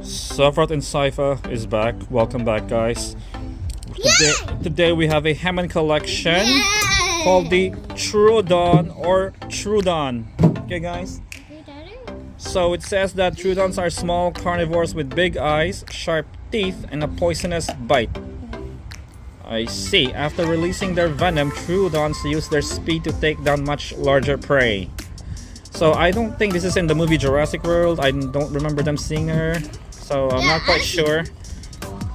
Safrat and Saifa is back. Welcome back, guys. Today we have a Hammond Collection called the TROODON or TROODON. Okay, guys. So it says that Troodons are small carnivores with big eyes, sharp teeth, and a poisonous bite. I see. After releasing their venom, Troodons use their speed to take down much larger prey. So I don't think this is in the movie Jurassic World. I don't remember them seeing her. So I'm not quite sure.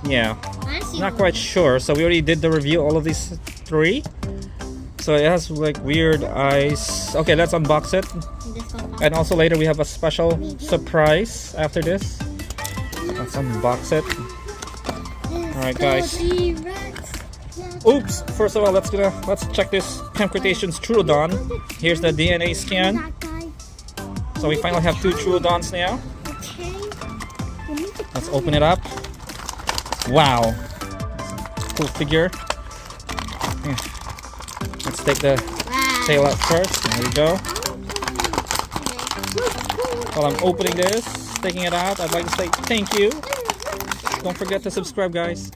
Yeah, not quite sure. So we already did the review, all of these three. So it has like weird eyes. Okay, let's unbox it. And also later we have a special surprise after this. Let's unbox it. Alright, guys. Oops! First of all, let's check this Camp Cretaceous TROODON. Here's the DNA scan. So we finally have 2 TROODONs now. Let's open it up. Wow! Cool figure. Here. Let's take the tail out first. There we go. While I'm opening this, taking it out, I'd like to say thank you. Don't forget to subscribe, guys.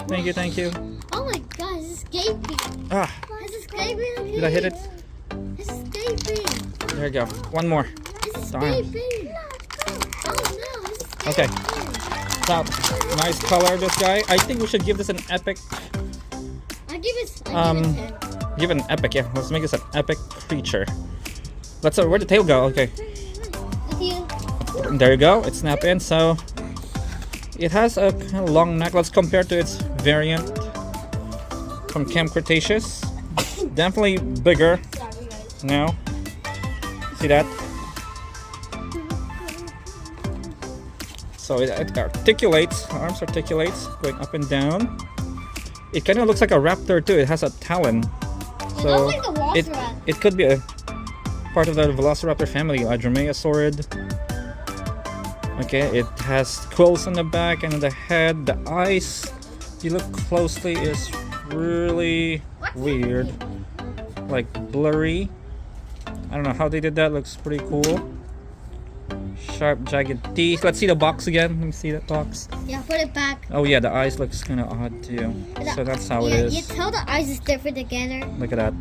Thank you, thank you. Oh my gosh, it's escaping. Ah! It's escaping. Did I hit it? It's escaping. There we go. One more. It's Darn. escaping. Oh no, it's escaping. Okay. So, nice color, this guy. I think we should give this an epic. I give it 10. Give it an epic, yeah. Let's make this an epic creature. Where'd the tail go? Okay. There you go. It snapped in. So it has a kind of long neck. Let's compare to its variant from Camp Cretaceous. Definitely bigger now. See that? So it articulates. Arms articulates, going up and down. It kind of looks like a raptor too. It has a talon. So it looks like a velociraptor. It could be a part of the Velociraptor family, a Dromaeosaurid. Okay, it has quills on the back and on the head. The eyes, if you look closely, is really weird, like blurry. I don't know how they did that. Looks pretty cool. Sharp, jagged teeth. Let's see the box again. Let me see that box. Yeah, put it back. Oh yeah, the eyes looks kind of odd too. So that's how it is. You tell the eyes is different together. Look at that.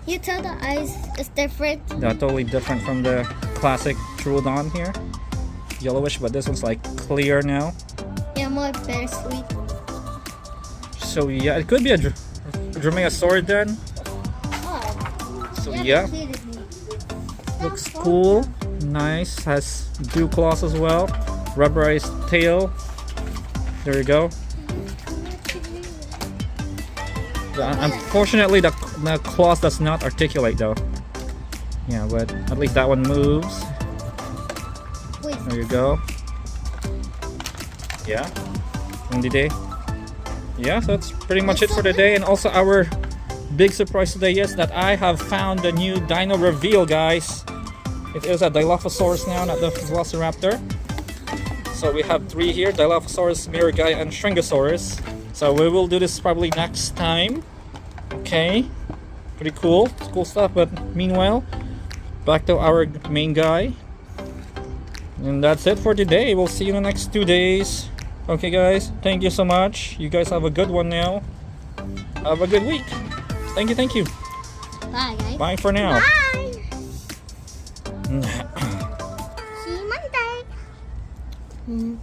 You tell the eyes is different. Yeah, totally different from the classic TROODON here. Yellowish, but this one's like clear now. Yeah, more bittersweet. So yeah, it could be a Dromaeosaurid then. Oh. So yeah, looks cool. Nice. Has dew claws as well. Rubberized tail. There you go. Unfortunately, the claws does not articulate though. Yeah, but at least that one moves. There you go. Yeah. And today. Yeah, so that's pretty much it for today. And also our big surprise today is that I have found the new dino reveal, guys. It is a Dilophosaurus now, not the Velociraptor. So we have 3 here: Dilophosaurus, Mirgai, and Stringosaurus. So we will do this probably next time. Okay. Pretty cool. It's cool stuff. But meanwhile, back to our main guy. And that's it for today. We'll see you in the next 2 days. Okay, guys. Thank you so much. You guys have a good one now. Have a good week. Thank you, thank you. Bye, guys. Bye for now. Bye. See you Monday.